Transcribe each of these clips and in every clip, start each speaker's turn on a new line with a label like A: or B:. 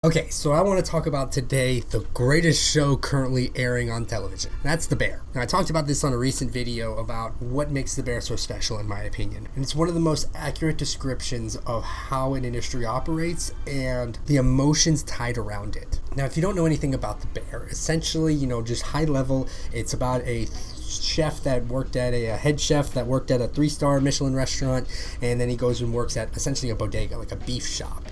A: Okay, so I want to talk about today the greatest show currently airing on television. That's The Bear. Now, I talked about this on a recent video about what makes The Bear so special in my opinion. And it's one of the most accurate descriptions of how an industry operates and the emotions tied around it. Now, if you don't know anything about The Bear, essentially, just high level, it's about a chef that worked at a head chef that worked at a 3-star Michelin restaurant, and then he goes and works at essentially a bodega, like a beef shop.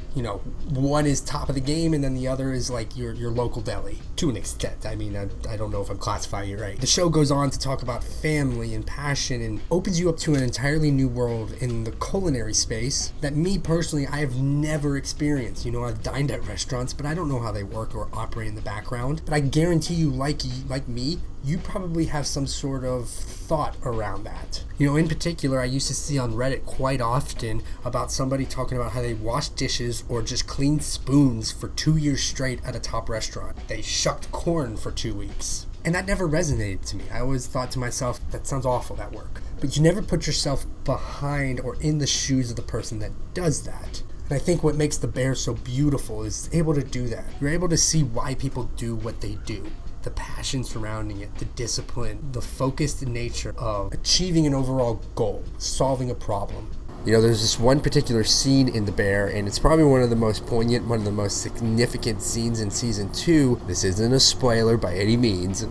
A: One is top of the game and then the other is like your local deli to an extent. I mean, I don't know if I'm classifying it right. The show goes on to talk about family and passion and opens you up to an entirely new world in the culinary space that me personally, I have never experienced. I've dined at restaurants, but I don't know how they work or operate in the background. But I guarantee you, like me, you probably have some sort of thought around that. In particular, I used to see on Reddit quite often about somebody talking about how they wash dishes or just cleaned spoons for 2 years straight at a top restaurant. They shucked corn for 2 weeks. And that never resonated to me. I always thought to myself, that sounds awful, that work. But you never put yourself behind or in the shoes of the person that does that. And I think what makes The Bear so beautiful is able to do that. You're able to see why people do what they do. The passion surrounding it, the discipline, the focused nature of achieving an overall goal, solving a problem. There's this one particular scene in The Bear, and it's probably one of the most poignant, one of the most significant scenes in season 2. This isn't a spoiler by any means.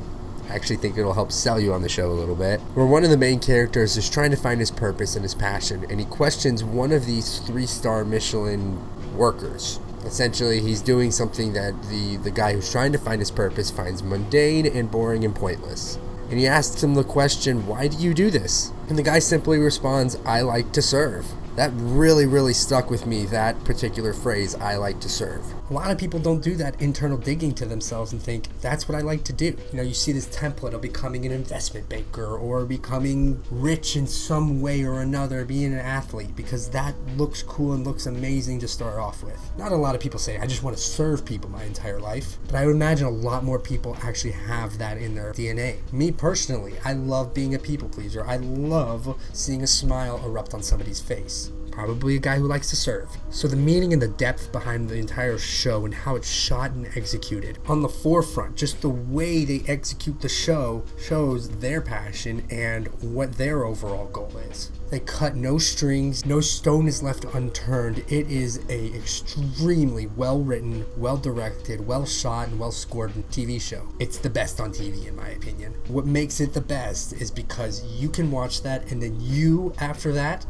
A: I actually think it'll help sell you on the show a little bit. Where one of the main characters is trying to find his purpose and his passion, and he questions one of these 3-star Michelin workers. Essentially, he's doing something that the guy who's trying to find his purpose finds mundane and boring and pointless. And he asks him the question, why do you do this? And the guy simply responds, I like to serve. That really stuck with me, that particular phrase, I like to serve. A lot of people don't do that internal digging to themselves and think, that's what I like to do. You see this template of becoming an investment banker or becoming rich in some way or another, being an athlete, because that looks cool and looks amazing to start off with. Not a lot of people say, I just want to serve people my entire life, but I would imagine a lot more people actually have that in their DNA. Me personally, I love being a people pleaser. I love seeing a smile erupt on somebody's face. Probably a guy who likes to serve. So the meaning and the depth behind the entire show and how it's shot and executed. On the forefront, just the way they execute the show shows their passion and what their overall goal is. They cut no strings, no stone is left unturned. It is a extremely well-written, well-directed, well-shot, and well-scored TV show. It's the best on TV in my opinion. What makes it the best is because you can watch that and then you, after that,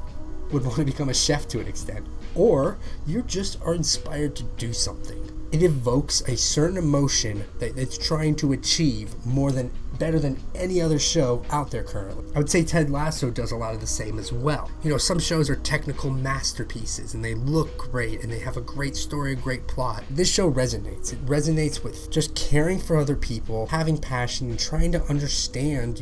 A: would want to become a chef to an extent. Or you just are inspired to do something. It evokes a certain emotion that it's trying to achieve better than any other show out there currently. I would say Ted Lasso does a lot of the same as well. Some shows are technical masterpieces and they look great and they have a great story, a great plot. This show resonates. It resonates with just caring for other people, having passion, and trying to understand,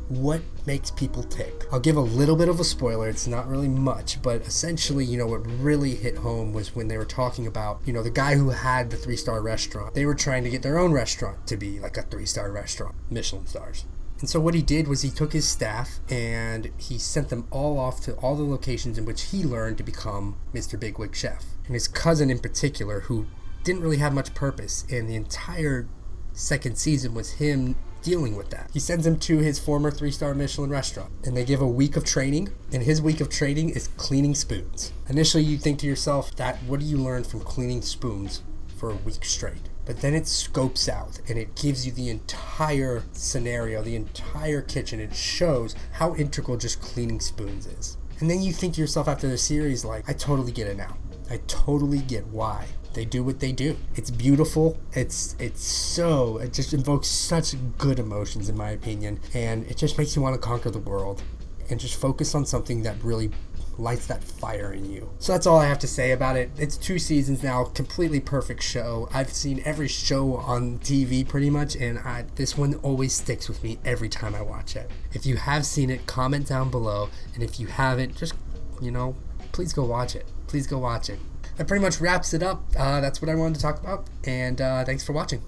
A: what makes people tick. I'll give a little bit of a spoiler. It's not really much, but essentially, what really hit home was when they were talking about, the guy who had the 3-star restaurant. They were trying to get their own restaurant to be like a 3-star restaurant, Michelin stars. And so what he did was he took his staff and he sent them all off to all the locations in which he learned to become Mr. Bigwig Chef. And his cousin in particular, who didn't really have much purpose, and the entire second season was him dealing with that. He sends him to his former 3-star Michelin restaurant, and they give a week of training, and his week of training is cleaning spoons. Initially, you think to yourself, what do you learn from cleaning spoons for a week straight? But then it scopes out and it gives you the entire scenario, the entire kitchen. It shows how integral just cleaning spoons is. And then you think to yourself after the series, I totally get it now. I totally get why they do what they do. It's beautiful. It just invokes such good emotions in my opinion. And it just makes you want to conquer the world and just focus on something that really lights that fire in you. So that's all I have to say about it. It's 2 seasons now, completely perfect show. I've seen every show on TV pretty much, and this one always sticks with me every time I watch it. If you have seen it, comment down below, and if you haven't, just, please go watch it. Please go watch it. That pretty much wraps it up. That's what I wanted to talk about, and thanks for watching.